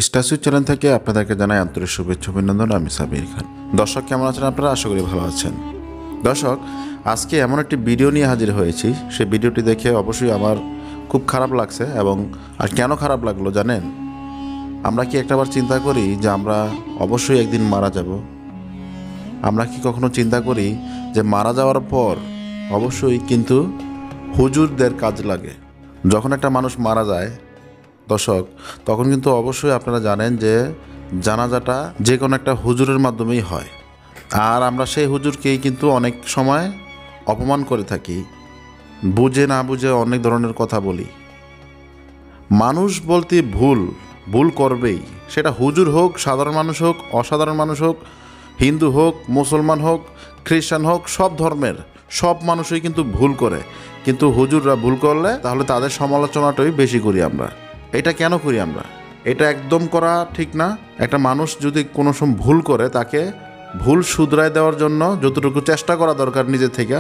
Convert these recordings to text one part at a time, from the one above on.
স্টাসিউ channel থেকে আপনাদেরকে জানাই আন্তরিক শুভেচ্ছা অভিনন্দন। আমি সাবির খান। দর্শক, কেমন আছেন আপনারা? আশা করি ভালো আছেন। দর্শক, আজকে এমন একটি ভিডিও নিয়ে হাজির হয়েছি, সেই ভিডিওটি দেখে অবশ্যই আমার খুব খারাপ লাগছে। এবং আর কেন খারাপ লাগলো জানেন? আমরা কি একটাবার চিন্তা করি যে আমরা অবশ্যই একদিন মারা যাব? আমরা কি কখনো চিন্তা করি যে মারা যাওয়ার পর অবশ্যই কিন্তু হুজুরদের কাজ লাগে? যখন একটা মানুষ মারা যায় দর্শক, তখন কিন্তু অবশ্যই আপনারা জানেন যে জানাজাটা যে কোনো একটা হুজুরের মাধ্যমেই হয়। আর আমরা সেই হুজুরকেই কিন্তু অনেক সময় অপমান করে থাকি, বুঝে না বুঝে অনেক ধরনের কথা বলি। মানুষ বলতে ভুল ভুল করবেই, সেটা হুজুর হোক, সাধারণ মানুষ হোক, অসাধারণ মানুষ হোক, হিন্দু হোক, মুসলমান হোক, খ্রিস্টান হোক, সব ধর্মের সব মানুষই কিন্তু ভুল করে। কিন্তু হুজুররা ভুল করলে তাহলে তাদের সমালোচনাটাই বেশি করি আমরা। এটা কেন করি আমরা? এটা একদম করা ঠিক না। একটা মানুষ যদি কোনো সময় ভুল করে, তাকে ভুল শুধরায় দেওয়ার জন্য যতটুকু চেষ্টা করা দরকার নিজে থেকে,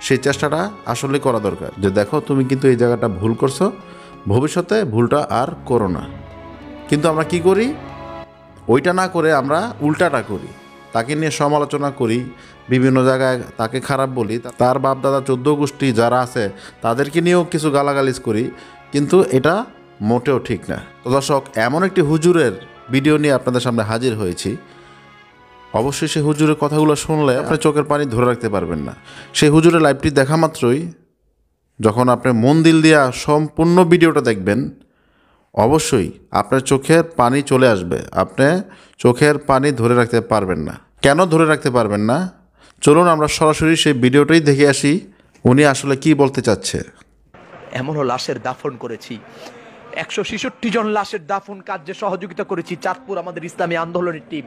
সেই চেষ্টাটা আসলে করা দরকার। যে দেখো, তুমি কিন্তু এই জায়গাটা ভুল করছো, ভবিষ্যতে ভুলটা আর করো না। কিন্তু আমরা কি করি? ওইটা না করে আমরা উল্টাটা করি, তাকে নিয়ে সমালোচনা করি, বিভিন্ন জায়গায় তাকে খারাপ বলি, তার বাপ দাদা 14 গোষ্ঠী যারা আছে তাদেরকে নিয়েও কিছু গালাগালিজ করি। কিন্তু এটা মোটেও ঠিক না। তো দর্শক, এমন একটি হুজুরের ভিডিও নিয়ে আপনাদের সামনে হাজির হয়েছি। অবশ্যই সেই হুজুরের কথাগুলো শুনলে আপনার চোখের পানি ধরে রাখতে পারবেন না। সেই হুজুরের লাইভটি দেখা মাত্রই, যখন আপনি মন দিল দিয়া সম্পূর্ণ ভিডিওটা দেখবেন, অবশ্যই আপনার চোখের পানি চলে আসবে। আপনি চোখের পানি ধরে রাখতে পারবেন না। কেন ধরে রাখতে পারবেন না? চলুন আমরা সরাসরি সেই ভিডিওটাই দেখে আসি, উনি আসলে কি বলতে চাচ্ছে। এমনও লাশের দাফন করেছি, 166 জন লাশের দাফন কার্যে সহযোগিতা করেছি চাঁদপুর আমাদের ইসলামী আন্দোলনের টিম।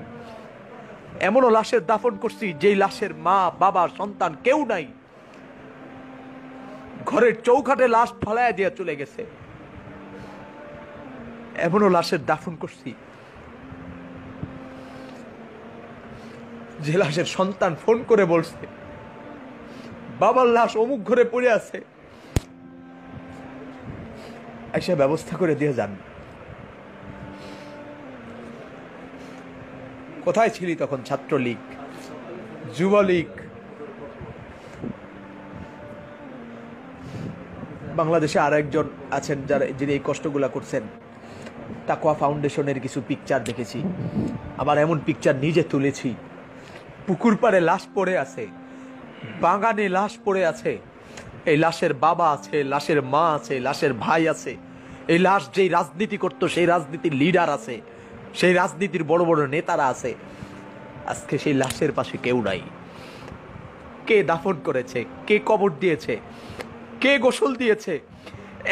এমনও লাশের দাফন করছি যেই লাশের মা বাবা সন্তান কেউ নাই, ঘরের চৌকাঠে লাশ ফলায় দিয়ে চলে গেছে। এমনও লাশের দাফন করছি যে লাশের সন্তান ফোন করে বলছে, বাবার লাশ অমুক ঘরে পড়ে আছে, এসে ব্যবস্থা করে দিয়ে যান। কোথায় ছিলি তখন? ছাত্রলীগ, যুবলীগ, বাংলাদেশে আর একজন আছেন যারা যিনি এই কষ্টগুলা করছেন। তাকওয়া ফাউন্ডেশনের কিছু পিকচার দেখেছি, আবার এমন পিকচার নিজে তুলেছি। পুকুর পাড়ে লাশ পড়ে আছে, বাগানে লাশ পড়ে আছে, এই লাশের বাবা আছে, লাশের মা আছে, লাশের ভাই আছে। এই লাশ যেই রাজনীতি করতো সেই রাজনীতির লিডার আছে, সেই রাজনীতির বড় বড় নেতারা আছে। আজকে সেই লাশের পাশে কেউ নাই। কে দাফন করেছে? কে কবর দিয়েছে? কে গোসল দিয়েছে?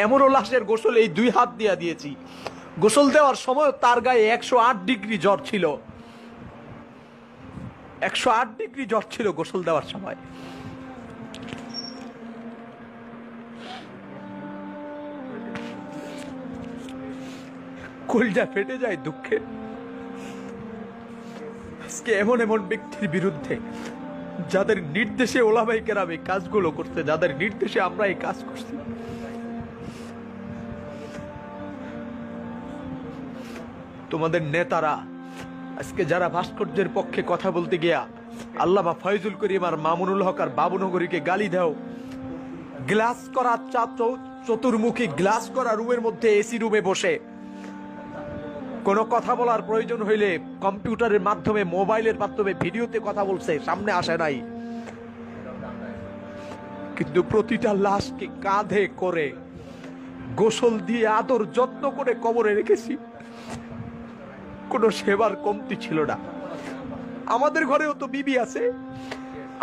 এমনও লাশের গোসল এই 2 হাত দিয়ে দিয়েছি। গোসল দেওয়ার সময় তার গায়ে 108 ডিগ্রি জ্বর ছিল। 108 ডিগ্রি জ্বর ছিল গোসল দেওয়ার সময়। কলিজা ফেটে যায় দুঃখে। আজকে এমন এমন ব্যক্তির বিরুদ্ধে, যাদের নির্দেশে ওলামায়ে কেরাম এই কাজগুলো করতে, যাদের নির্দেশে আমরা এই কাজ করছি, তোমাদের নেতারা আজকে যারা ভাস্কর্যের পক্ষে কথা বলতে গিয়া আল্লামা ফয়জুল করিম আর মামুনুল হক আর বাবুনগরীকে গালি দাও, গ্লাস করা চতুর্মুখী গ্লাস করা রুমের মধ্যে এসি রুমে বসে কোনো কথা বলার প্রয়োজন হইলে কম্পিউটারের মাধ্যমে, মোবাইলের মাধ্যমে ভিডিওতে কথা বলছে, সামনে আসে নাই। কিন্তু প্রতিটা লাশকে কাঁধে করে গোসল দিয়ে আদর যত্ন করে কবরে রেখেছি। কোনো সেবার কমতি ছিল না। আমাদের ঘরেও তো বিবি আছে,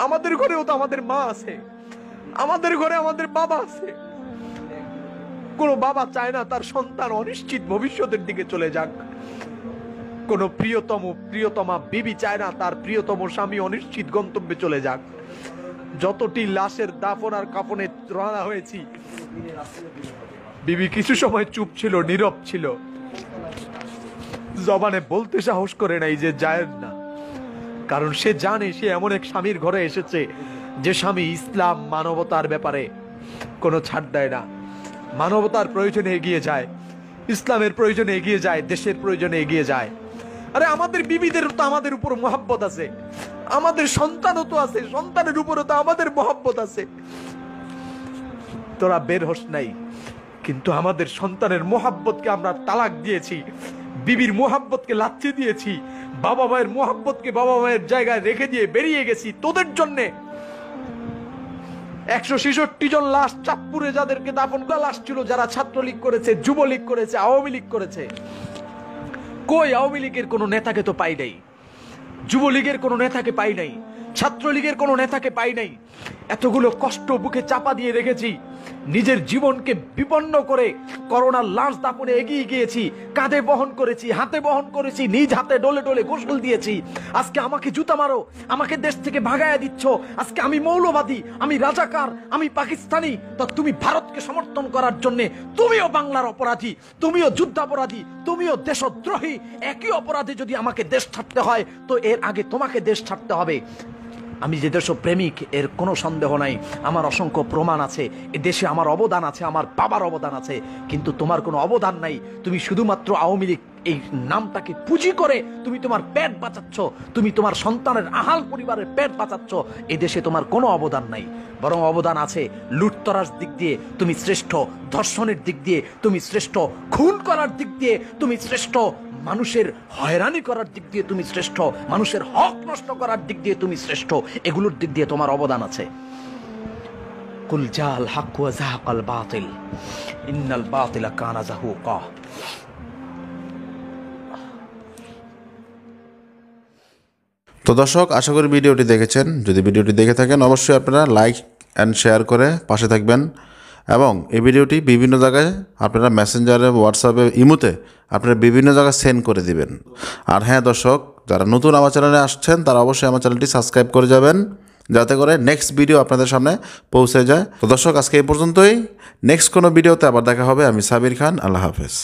আমাদের ঘরেও তো আমাদের মা আছে, আমাদের ঘরে আমাদের বাবা আছে। কোনো বাবা চায় না তার সন্তান অনিশ্চিত ভবিষ্যতের দিকে চলে যাক। কোনো প্রিয়তমা বিবি চায় না তার প্রিয়তম স্বামী অনিশ্চিত গন্তব্যে চলে যাক। যতটি লাশের দাফন আর কাফনে রওনা হয়েছি, বিবি কিছু সময় চুপ ছিল, নীরব ছিল, জবানে বলতে সাহস করে নাই যে জায়েজ না। কারণ সে জানে সে এমন এক স্বামীর ঘরে এসেছে যে স্বামী ইসলাম মানবতার ব্যাপারে কোনো ছাড় দেয় না, মানবতার প্রয়োজনে এগিয়ে যায়। ইসলামের প্রয়োজনে এগিয়ে যায়, দেশের প্রয়োজনে এগিয়ে যায়। আরে আমাদের বিবিদের তো আমাদের উপর মহাব্বত আছে, আমাদের সন্তানও তো আছে, সন্তানের উপরও তো আমাদের মহাব্বত আছে। তোরা বের হোস নাই, কিন্তু আমাদের সন্তানের মহাব্বতকে আমরা তালাক দিয়েছি, বিবির মহাব্বতকে লাথি দিয়েছি, বাবা মায়ের মহাব্বতকে বাবা মায়ের জায়গায় রেখে দিয়ে বেরিয়ে গেছি তোদের জন্যে। 166 জন লাশ চাঁদপুরে যাদেরকে দাফন করা লাশ ছিল, যারা ছাত্রলীগ করেছে, যুবলীগ করেছে, আওয়ামী লীগ করেছে। কই আওয়ামী লীগের কোনো নেতাকে তো পাই নাই, যুবলীগের কোনো নেতাকে পাই নাই, ছাত্রলীগের কোনো নেতাকে পাই নাই। এতগুলো কষ্ট বুকে চাপা দিয়ে রেখেছি, নিজের জীবনকে বিপন্ন করে করোনার লাশ দাফনে এগিয়ে গিয়েছি, কাঁধে বহন করেছি, হাতে বহন করেছি, নিজ হাতে ডলে ডলে গোসল দিয়েছি। আজকে আমাকে জুতা মারো, আমাকে দেশ থেকে ভাগায়া দিচ্ছ, আজকে আমি মৌলবাদী, আমি রাজাকার, আমি পাকিস্তানি, তো তুমি ভারতকে সমর্থন করার জন্য তুমিও বাংলার অপরাধী, তুমিও যুদ্ধাপরাধী, তুমিও দেশদ্রোহী। একই অপরাধে যদি আমাকে দেশ ছাড়তে হয়, তো এর আগে তোমাকে দেশ ছাড়তে হবে। আমি যে দেশপ্রেমিক এর কোনো সন্দেহ নাই, আমার অসংখ্য প্রমাণ আছে, এ দেশে আমার অবদান আছে, আমার বাবার অবদান আছে, কিন্তু তোমার কোনো অবদান নাই। তুমি শুধুমাত্র আওয়ামী লীগ এই নামটাকে পুঁজি করে তুমি তোমার পেট বাঁচাচ্ছ, তুমি তোমার সন্তানের আহাল পরিবারের পেট বাঁচাচ্ছ। এ দেশে তোমার কোনো অবদান নাই, বরং অবদান আছে লুটতরাজ দিক দিয়ে তুমি শ্রেষ্ঠ, ধর্ষণের দিক দিয়ে তুমি শ্রেষ্ঠ, খুন করার দিক দিয়ে তুমি শ্রেষ্ঠ, মানুষের হয়রানি করার দিক দিয়ে তুমি শ্রেষ্ঠ, মানুষের হক নষ্ট করার দিক দিয়ে তুমি শ্রেষ্ঠ। এগুলোর দিক দিয়ে তোমার অবদান আছে। কুল জাল হক ওয়া যাহাকাল বাতিল ইন্নাল বাতিলা কানা যাহুকা। তো দর্শক, আশা করি ভিডিওটি দেখেছেন। যদি ভিডিওটি দেখে থাকেন অবশ্যই আপনারা লাইক অ্যান্ড শেয়ার করে পাশে থাকবেন, এবং এই ভিডিওটি বিভিন্ন জায়গায় আপনারা মেসেঞ্জারে, হোয়াটসঅ্যাপে, ইমোতে আপনারা বিভিন্ন জায়গায় সেন্ড করে দিবেন। আর হ্যাঁ দর্শক, যারা নতুন আমার চ্যানেলে আসছেন তারা অবশ্যই আমার চ্যানেলটি সাবস্ক্রাইব করে যাবেন, যাতে করে নেক্সট ভিডিও আপনাদের সামনে পৌঁছে যায়। তো দর্শক, আজকে এই পর্যন্তই। নেক্সট কোনো ভিডিওতে আবার দেখা হবে। আমি সাবির খান, আল্লাহ হাফেজ।